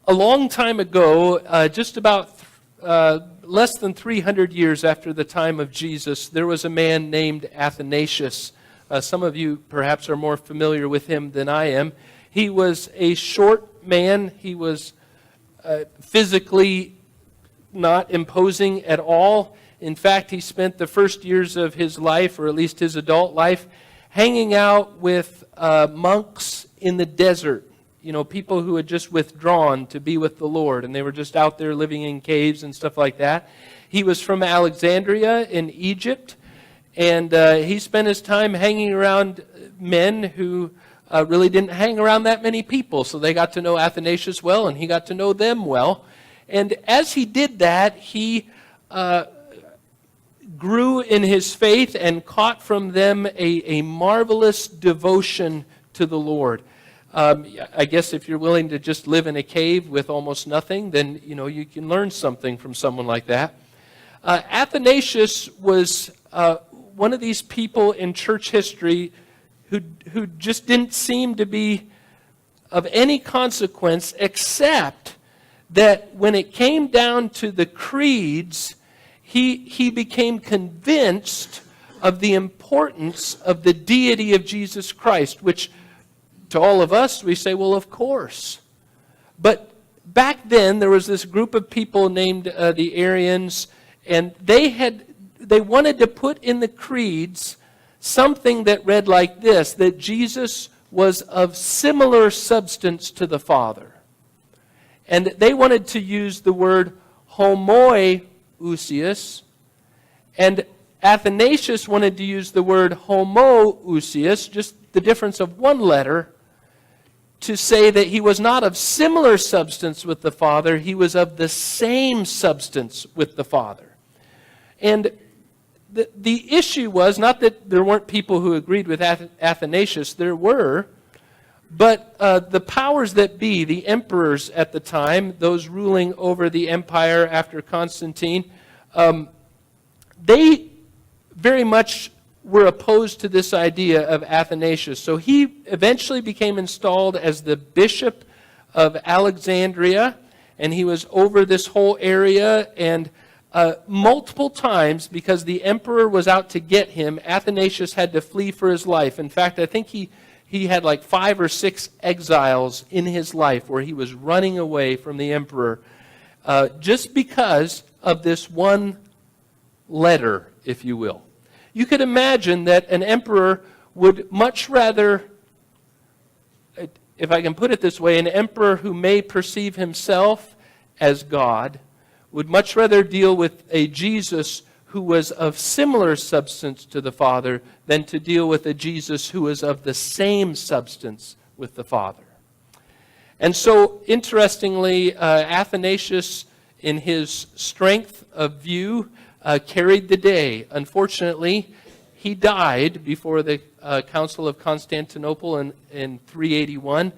A long time ago, just about less than 300 years after the time of Jesus, there was a man named Athanasius. Some of you perhaps are more familiar with him than I am. He was a short man. He was physically not imposing at all. In fact, he spent the first years of his life, or at least his adult life, hanging out with monks in the desert. You know, people who had just withdrawn to be with the Lord, and they were just out there living in caves and stuff like that. He was from Alexandria in Egypt, and he spent his time hanging around men who really didn't hang around that many people. So they got to know Athanasius well, and he got to know them well. And as he did that, he grew in his faith and caught from them a marvelous devotion to the Lord. I guess if you're willing to just live in a cave with almost nothing, then you can learn something from someone like that. Athanasius was one of these people in church history who just didn't seem to be of any consequence, except that when it came down to the creeds, he became convinced of the importance of the deity of Jesus Christ, which to all of us, we say, well, of course. But back then, there was this group of people named the Arians, and they wanted to put in the creeds something that read like this, that Jesus was of similar substance to the Father. And they wanted to use the word homoousios, and Athanasius wanted to use the word homoousios, just the difference of one letter, to say that he was not of similar substance with the Father, he was of the same substance with the Father. And the issue was not that there weren't people who agreed with Athanasius, there were, but the powers that be, the emperors at the time, those ruling over the empire after Constantine, they very much were opposed to this idea of Athanasius. So he eventually became installed as the bishop of Alexandria, and he was over this whole area, and multiple times, because the emperor was out to get him, Athanasius had to flee for his life. In fact, I think he had like 5 or 6 exiles in his life where he was running away from the emperor just because of this one letter, if you will. You could imagine that an emperor would much rather, if I can put it this way, an emperor who may perceive himself as God would much rather deal with a Jesus who was of similar substance to the Father than to deal with a Jesus who was of the same substance with the Father. And so, interestingly, Athanasius, in his strength of view, carried the day. Unfortunately, he died before the Council of Constantinople in 381.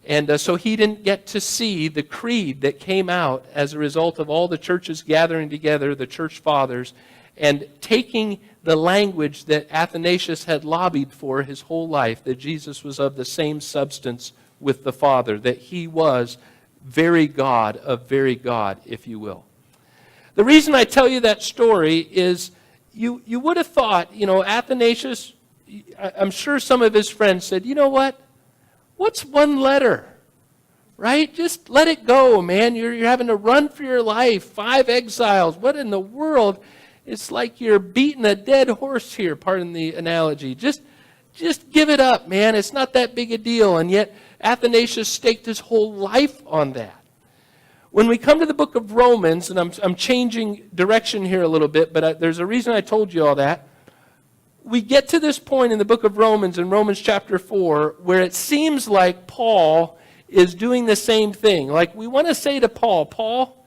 And so he didn't get to see the creed that came out as a result of all the churches gathering together, the church fathers, and taking the language that Athanasius had lobbied for his whole life, that Jesus was of the same substance with the Father, that he was very God of very God, if you will. The reason I tell you that story is you would have thought, Athanasius, I'm sure some of his friends said, you know what? What's one letter? Right? Just let it go, man. You're having to run for your life. 5 exiles. What in the world? It's like you're beating a dead horse here, pardon the analogy. Just give it up, man. It's not that big a deal. And yet Athanasius staked his whole life on that. When we come to the book of Romans, and I'm changing direction here a little bit, but there's a reason I told you all that. We get to this point in the book of Romans, in Romans chapter 4, where it seems like Paul is doing the same thing. Like we want to say to Paul,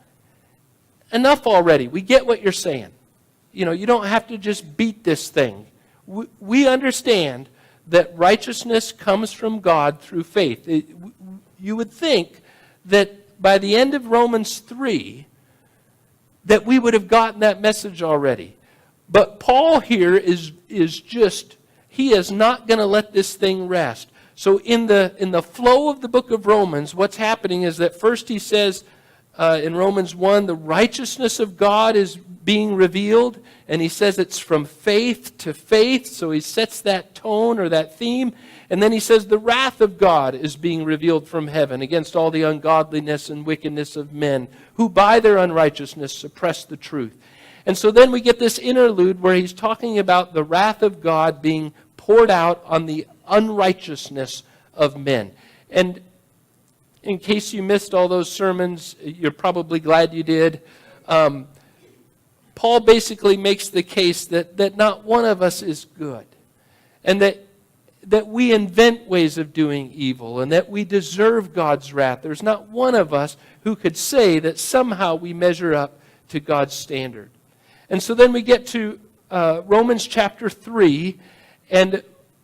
enough already. We get what you're saying. You don't have to just beat this thing. We understand that righteousness comes from God through faith. You would think that by the end of Romans 3, that we would have gotten that message already. But Paul here is just, he is not going to let this thing rest. So in the flow of the book of Romans, what's happening is that first he says in Romans 1, the righteousness of God is being revealed, and he says it's from faith to faith, so he sets that tone or that theme. And then he says the wrath of God is being revealed from heaven against all the ungodliness and wickedness of men who by their unrighteousness suppress the truth. And so then we get this interlude where he's talking about the wrath of God being poured out on the unrighteousness of men. And in case you missed all those sermons, you're probably glad you did. Paul basically makes the case that not one of us is good, and that we invent ways of doing evil, and that we deserve God's wrath. There's not one of us who could say that somehow we measure up to God's standard. And so then we get to Romans chapter 3, and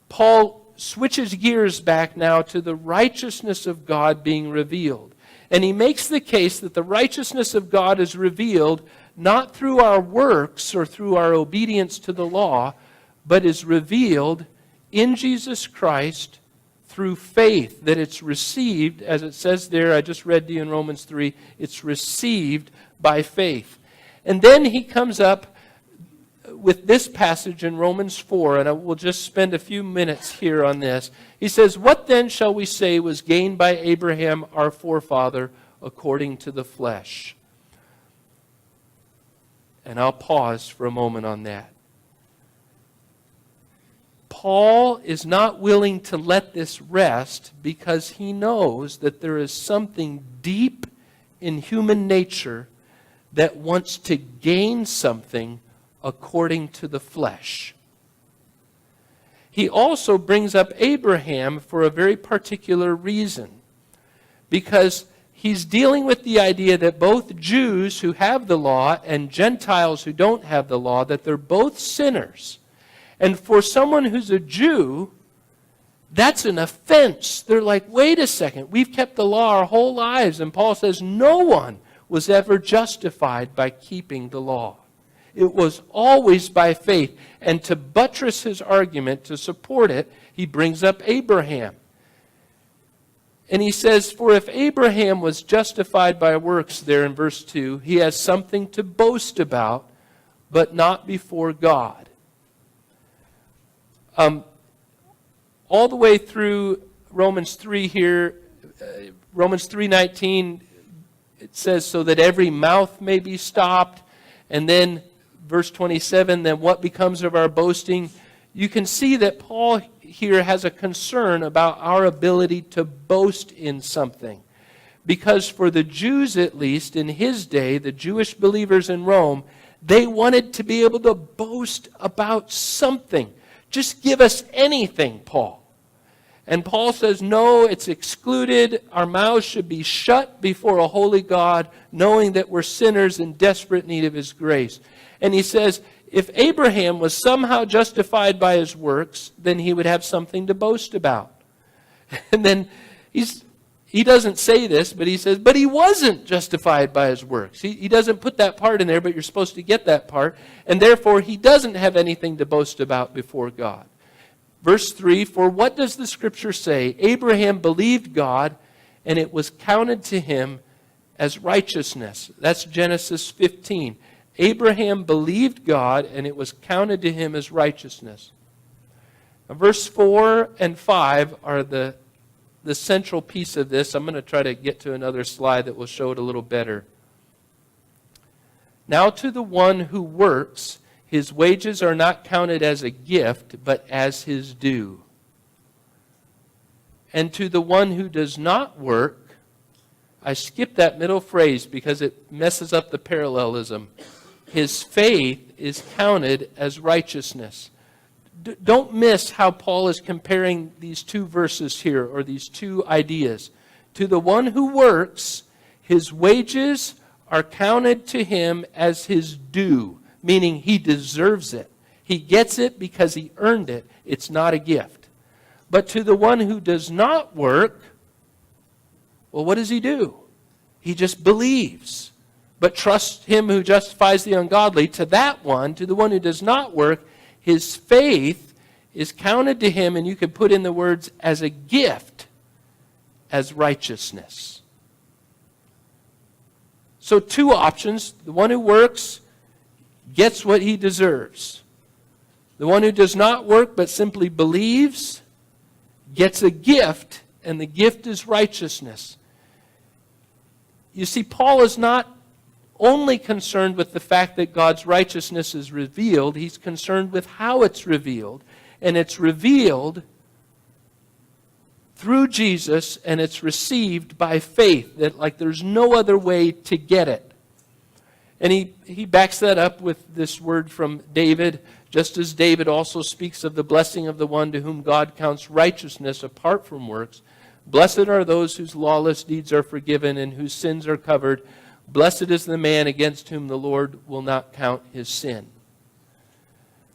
Paul switches gears back now to the righteousness of God being revealed. And he makes the case that the righteousness of God is revealed not through our works or through our obedience to the law, but is revealed in Jesus Christ through faith, that it's received, as it says there, I just read to you in Romans 3, it's received by faith. And then he comes up with this passage in Romans 4, and I will just spend a few minutes here on this. He says, "What then shall we say was gained by Abraham our forefather according to the flesh?" And I'll pause for a moment on that. Paul is not willing to let this rest because he knows that there is something deep in human nature that wants to gain something according to the flesh. He also brings up Abraham for a very particular reason, because he's dealing with the idea that both Jews who have the law and Gentiles who don't have the law, that they're both sinners. And for someone who's a Jew, that's an offense. They're like, wait a second, we've kept the law our whole lives. And Paul says no one was ever justified by keeping the law. It was always by faith. And to buttress his argument, to support it, he brings up Abraham. And he says, for if Abraham was justified by works there in verse 2, he has something to boast about, but not before God. All the way through Romans 3 here, Romans 3:19, it says, so that every mouth may be stopped. And then verse 27, then what becomes of our boasting? You can see that Paul here has a concern about our ability to boast in something. Because for the Jews, at least in his day, the Jewish believers in Rome, they wanted to be able to boast about something. Just give us anything, Paul. And Paul says, no, it's excluded. Our mouths should be shut before a holy God, knowing that we're sinners in desperate need of his grace. And he says, if Abraham was somehow justified by his works, then he would have something to boast about. And then he doesn't say this, but he says, but he wasn't justified by his works. He doesn't put that part in there, but you're supposed to get that part. And therefore, he doesn't have anything to boast about before God. Verse 3, for what does the Scripture say? Abraham believed God, and it was counted to him as righteousness. That's Genesis 15. Abraham believed God, and it was counted to him as righteousness. Now, verse 4 and 5 are the central piece of this. I'm going to try to get to another slide that will show it a little better. Now to the one who works, his wages are not counted as a gift, but as his due. And to the one who does not work, I skipped that middle phrase because it messes up the parallelism. His faith is counted as righteousness. Don't miss how Paul is comparing these two verses here, or these two ideas. To the one who works, his wages are counted to him as his due, meaning he deserves it. He gets it because he earned it. It's not a gift. But to the one who does not work, well, what does he do? He just believes, but trusts him who justifies the ungodly. To that one, to the one who does not work, his faith is counted to him, and you could put in the words, as a gift, as righteousness. So two options. The one who works gets what he deserves. The one who does not work but simply believes gets a gift, and the gift is righteousness. You see, Paul is not only concerned with the fact that God's righteousness is revealed. He's concerned with how it's revealed. And it's revealed through Jesus, and it's received by faith. That like there's no other way to get it. And he backs that up with this word from David. Just as David also speaks of the blessing of the one to whom God counts righteousness apart from works. Blessed are those whose lawless deeds are forgiven and whose sins are covered. Blessed is the man against whom the Lord will not count his sin.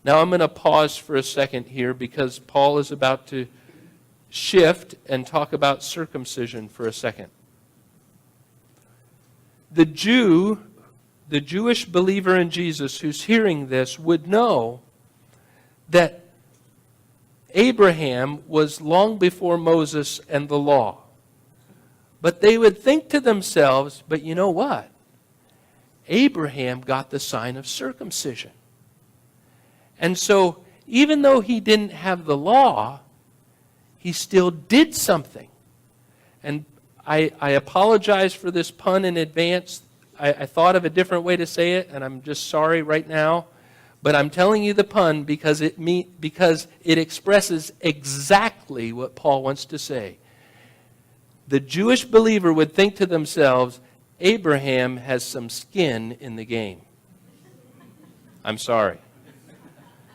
Now I'm going to pause for a second here because Paul is about to shift and talk about circumcision for a second. The Jewish believer in Jesus who's hearing this would know that Abraham was long before Moses and the law. But they would think to themselves, but you know what? Abraham got the sign of circumcision. And so, even though he didn't have the law, he still did something. And I apologize for this pun in advance. I thought of a different way to say it, and I'm just sorry right now. But I'm telling you the pun because it expresses exactly what Paul wants to say. The Jewish believer would think to themselves, Abraham has some skin in the game. I'm sorry.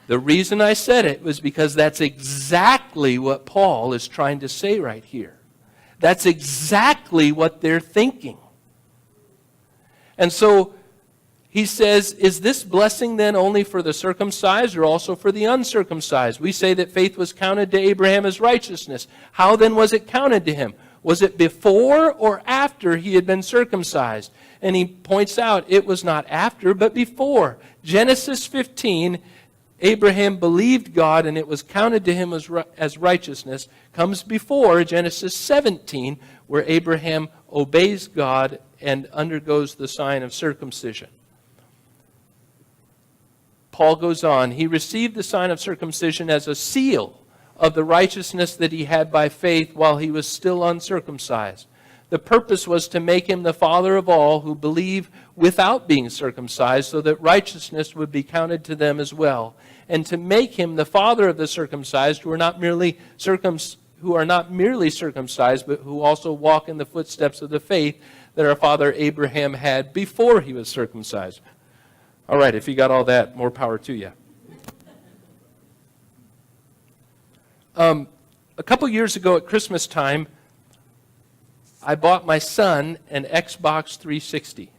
The reason I said it was because that's exactly what Paul is trying to say right here. That's exactly what they're thinking. And so he says, is this blessing then only for the circumcised or also for the uncircumcised? We say that faith was counted to Abraham as righteousness. How then was it counted to him? Was it before or after he had been circumcised? And he points out it was not after, but before. Genesis 15, Abraham believed God and it was counted to him as righteousness, comes before Genesis 17, where Abraham obeys God and undergoes the sign of circumcision. Paul goes on, he received the sign of circumcision as a seal of the righteousness that he had by faith while he was still uncircumcised. The purpose was to make him the father of all who believe without being circumcised, so that righteousness would be counted to them as well, and to make him the father of the circumcised who are not merely circumcised, but who also walk in the footsteps of the faith that our father Abraham had before he was circumcised. All right, if you got all that, more power to you. A couple years ago at Christmas time, I bought my son an Xbox 360.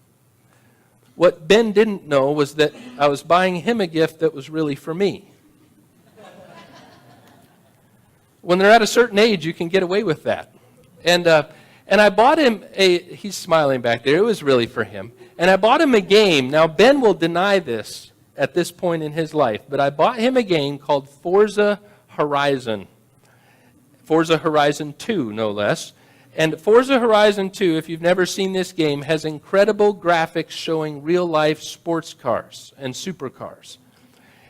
What Ben didn't know was that I was buying him a gift that was really for me. When they're at a certain age, you can get away with that. And I bought him he's smiling back there, it was really for him. And I bought him a game. Now, Ben will deny this at this point in his life, but I bought him a game called Forza Horizon 2, no less. And Forza Horizon 2, if you've never seen this game, has incredible graphics showing real-life sports cars and supercars.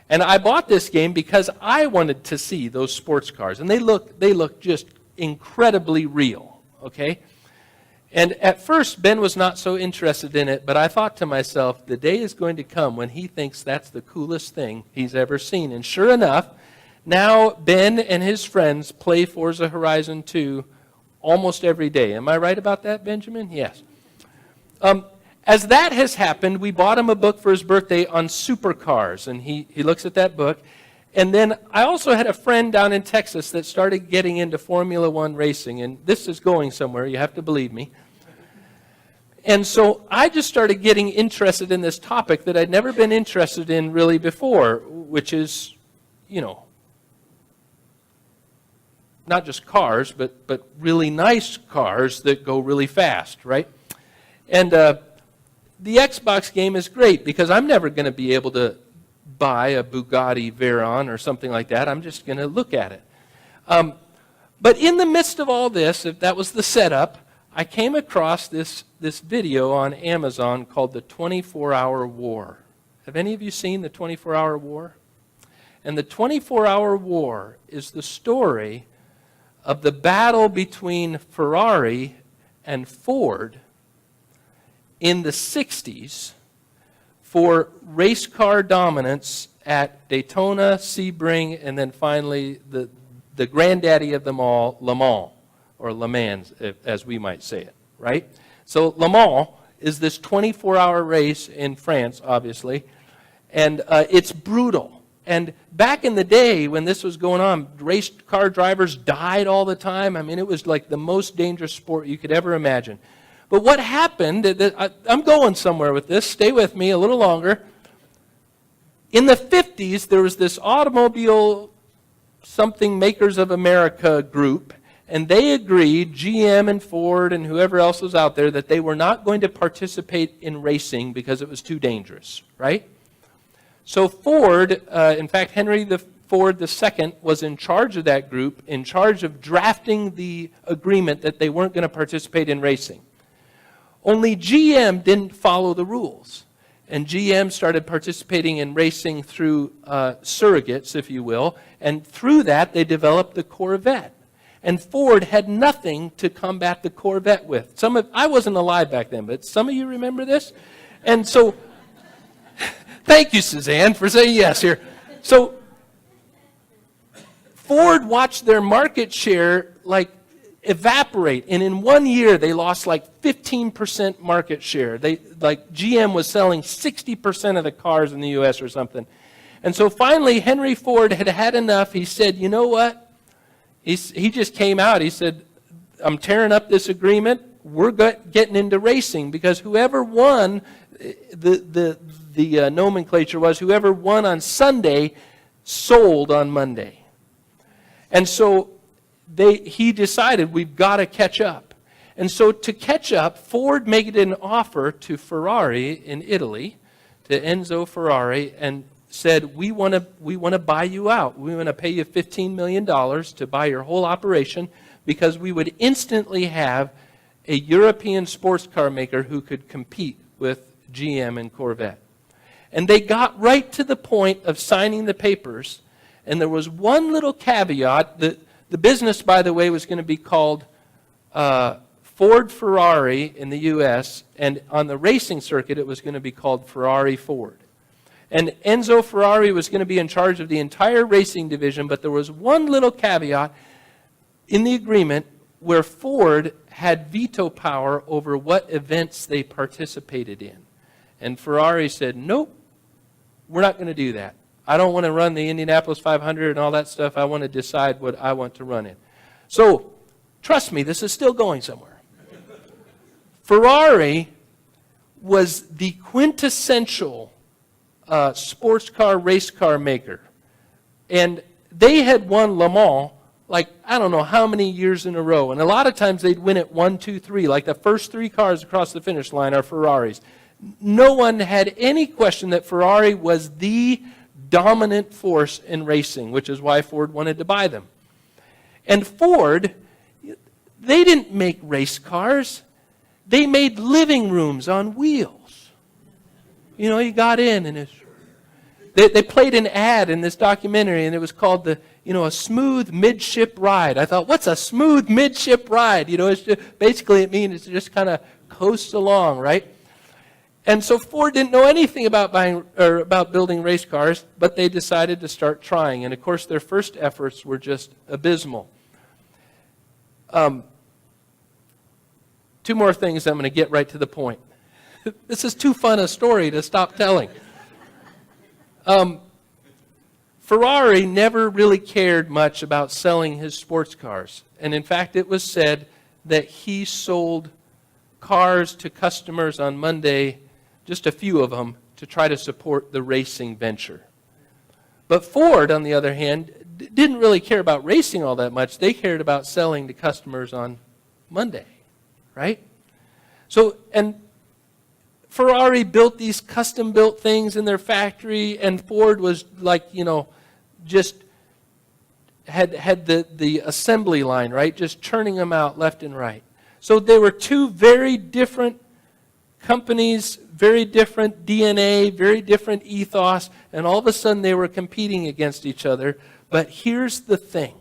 And I bought this game because I wanted to see those sports cars. And they look just incredibly real, okay? And at first, Ben was not so interested in it, but I thought to myself, the day is going to come when he thinks that's the coolest thing he's ever seen. And sure enough, now Ben and his friends play Forza Horizon 2 almost every day. Am I right about that, Benjamin? Yes. As that has happened, we bought him a book for his birthday on supercars, and he looks at that book. And then I also had a friend down in Texas that started getting into Formula One racing, and this is going somewhere, you have to believe me. And so I just started getting interested in this topic that I'd never been interested in really before, which is, not just cars, but really nice cars that go really fast, right? And the Xbox game is great because I'm never going to be able to buy a Bugatti Veyron or something like that. I'm just going to look at it. But in the midst of all this, if that was the setup, I came across this video on Amazon called The 24-Hour War. Have any of you seen The 24-Hour War? And The 24-Hour War is the story of the battle between Ferrari and Ford in the 60s for race car dominance at Daytona, Sebring, and then finally the granddaddy of them all, Le Mans, or Le Mans, as we might say it, right? So Le Mans is this 24-hour race in France, obviously, and it's brutal. And back in the day when this was going on, race car drivers died all the time. I mean, it was like the most dangerous sport you could ever imagine. But what happened, I'm going somewhere with this, stay with me a little longer. In the 50s, there was this automobile something Makers of America group, and they agreed, GM and Ford and whoever else was out there, that they were not going to participate in racing because it was too dangerous, right? So Ford, in fact, Henry Ford II was in charge of that group, in charge of drafting the agreement that they weren't going to participate in racing. Only GM didn't follow the rules. And GM started participating in racing through surrogates, if you will. And through that, they developed the Corvette. And Ford had nothing to combat the Corvette with. I wasn't alive back then, but some of you remember this? And so, thank you, Suzanne, for saying yes here. So, Ford watched their market share evaporate, and in 1 year they lost 15% market share. GM was selling 60% of the cars in the U.S. or something. And so finally Henry Ford had had enough. He said, you know what? He just came out. He said, I'm tearing up this agreement. We're getting into racing, because whoever won, the nomenclature was whoever won on Sunday sold on Monday. And so he decided we've got to catch up. And so to catch up, Ford made an offer to Ferrari in Italy, to Enzo Ferrari, and said, we want to buy you out. We want to pay you $15 million to buy your whole operation, because we would instantly have a European sports car maker who could compete with GM and Corvette. And they got right to the point of signing the papers, and there was one little caveat. The business, by the way, was going to be called Ford Ferrari in the U.S., and on the racing circuit, it was going to be called Ferrari Ford. And Enzo Ferrari was going to be in charge of the entire racing division, but there was one little caveat in the agreement where Ford had veto power over what events they participated in. And Ferrari said, nope, we're not going to do that. I don't want to run the Indianapolis 500 and all that stuff. I want to decide what I want to run in. So, trust me, this is still going somewhere. Ferrari was the quintessential sports car, race car maker. And they had won Le Mans, I don't know how many years in a row. And a lot of times they'd win it 1, 2, 3. The first 3 cars across the finish line are Ferraris. No one had any question that Ferrari was the dominant force in racing, which is why Ford wanted to buy them. And Ford, they didn't make race cars. They made living rooms on wheels. You got in, and they played an ad in this documentary, and it was called a smooth midship ride. I thought, what's a smooth midship ride? It's just, basically it means it just kind of coasts along, right? And so Ford didn't know anything about building race cars, but they decided to start trying. And of course, their first efforts were just abysmal. 2 more things. I'm going to get right to the point. This is too fun a story to stop telling. Ferrari never really cared much about selling his sports cars. And in fact, it was said that he sold cars to customers on Monday, just a few of them, to try to support the racing venture. But Ford, on the other hand, didn't really care about racing all that much. They cared about selling to customers on Monday, right? So, and Ferrari built these custom-built things in their factory, and Ford was like, just had the assembly line, right? Just churning them out left and right. So they were two very different companies, very different DNA, very different ethos, and all of a sudden they were competing against each other. But here's the thing.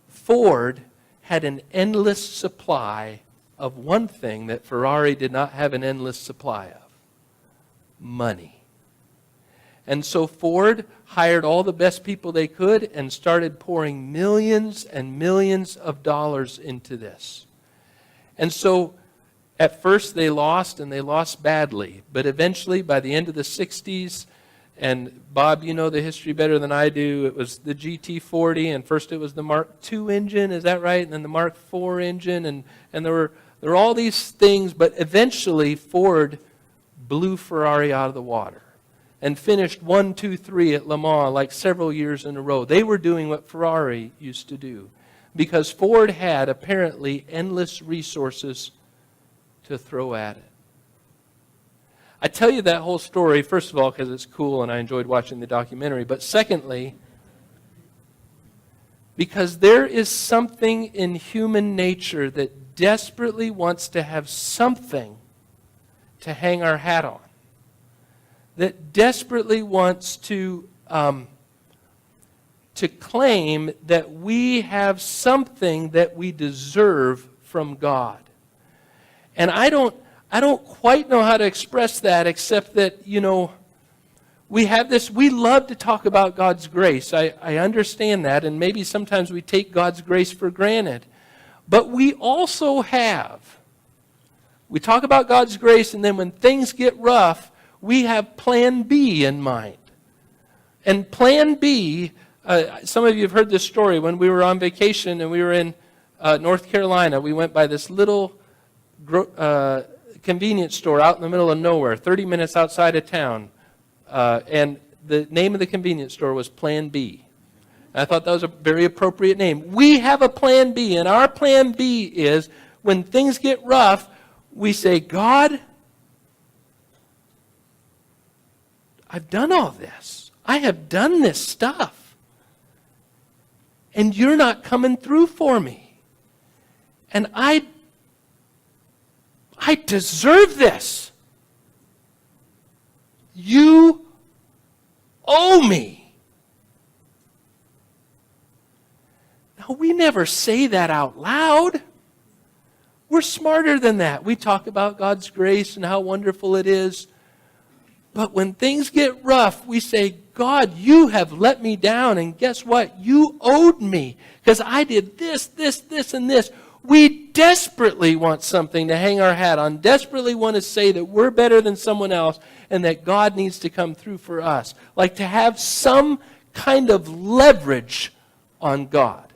Ford had an endless supply of one thing that Ferrari did not have an endless supply of: money. And so Ford hired all the best people they could and started pouring millions and millions of dollars into this. And so at first they lost, and they lost badly. But eventually, by the end of the 60s, and Bob, you know the history better than I do, it was the GT40, and first it was the Mark II engine, is that right? And then the Mark IV engine, and there were all these things, but eventually Ford blew Ferrari out of the water and finished 1, 2, 3 at Le Mans like several years in a row. They were doing what Ferrari used to do because Ford had apparently endless resources to throw at it. I tell you that whole story, first of all, because it's cool and I enjoyed watching the documentary, but secondly, because there is something in human nature that desperately wants to have something to hang our hat on, that desperately wants to claim that we have something that we deserve from God. And I don't quite know how to express that, except that, we have this, we love to talk about God's grace. I understand that, and maybe sometimes we take God's grace for granted. But we also we talk about God's grace, and then when things get rough, we have plan B in mind. And plan B, some of you have heard this story. When we were on vacation and we were in North Carolina, we went by this little convenience store out in the middle of nowhere, 30 minutes outside of town. And the name of the convenience store was Plan B. I thought that was a very appropriate name. We have a plan B, and our plan B is when things get rough, we say, God, I've done all this. I have done this stuff. And you're not coming through for me. And I deserve this. You owe me. Now, we never say that out loud. We're smarter than that. We talk about God's grace and how wonderful it is. But when things get rough, we say, God, you have let me down. And guess what? You owed me because I did this, this, this, and this. We desperately want something to hang our hat on, desperately want to say that we're better than someone else and that God needs to come through for us. Like to have some kind of leverage on God.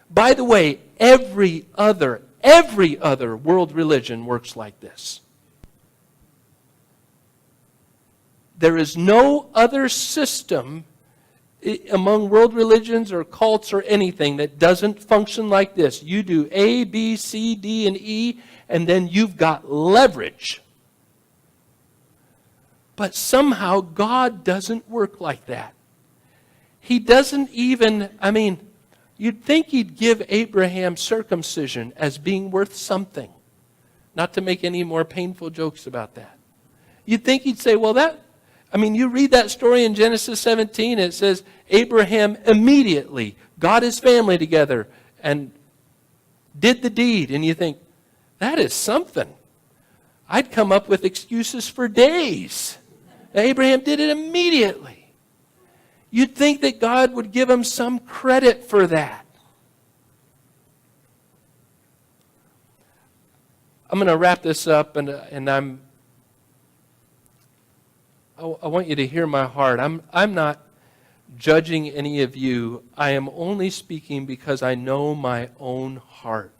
By the way, every other world religion works like this. There is no other system among world religions or cults or anything that doesn't function like this. You do A, B, C, D, and E, and then you've got leverage. But somehow God doesn't work like that. He doesn't even, you'd think he'd give Abraham circumcision as being worth something. Not to make any more painful jokes about that. You'd think he'd say, you read that story in Genesis 17, it says, Abraham immediately got his family together and did the deed. And you think, that is something. I'd come up with excuses for days. Abraham did it immediately. You'd think that God would give him some credit for that. I'm going to wrap this up, and I want you to hear my heart. I'm not judging any of you. I am only speaking because I know my own heart.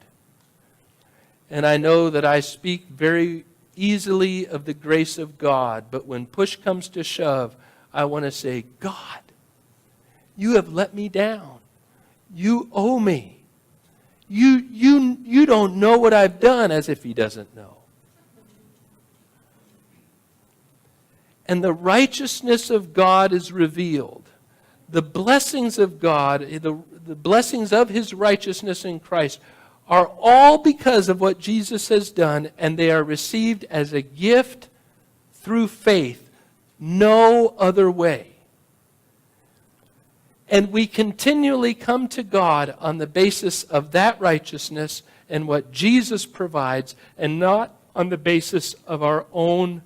And I know that I speak very easily of the grace of God, but when push comes to shove, I want to say, God, you have let me down. You owe me. You you don't know what I've done, as if he doesn't know. And the righteousness of God is revealed. The blessings of God, the blessings of his righteousness in Christ are all because of what Jesus has done, and they are received as a gift through faith. No other way. And we continually come to God on the basis of that righteousness and what Jesus provides, and not on the basis of our own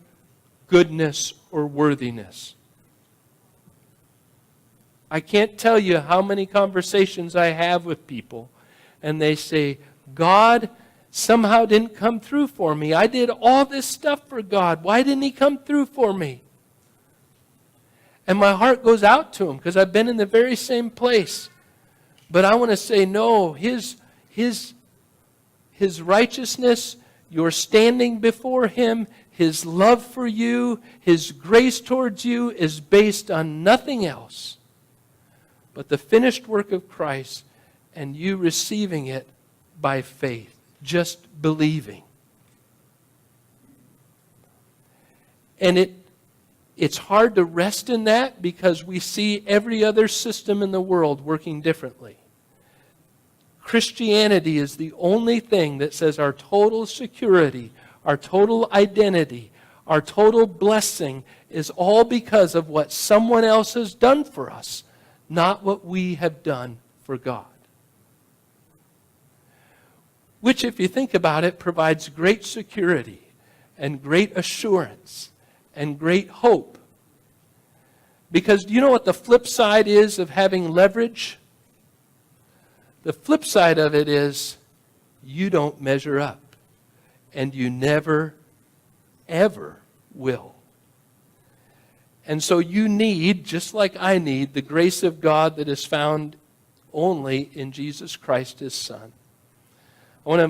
goodness or worthiness. I can't tell you how many conversations I have with people, and they say, God somehow didn't come through for me. I did all this stuff for God. Why didn't he come through for me? And my heart goes out to him, because I've been in the very same place. But I want to say, no, his righteousness, your standing before him, his love for you, his grace towards you is based on nothing else but the finished work of Christ and you receiving it by faith, just believing. And it's hard to rest in that because we see every other system in the world working differently. Christianity is the only thing that says our total security, our total identity, our total blessing is all because of what someone else has done for us, not what we have done for God. Which, if you think about it, provides great security and great assurance and great hope. Because do you know what the flip side is of having leverage? The flip side of it is you don't measure up. And you never, ever will. And so you need, just like I need, the grace of God that is found only in Jesus Christ, his Son. I want to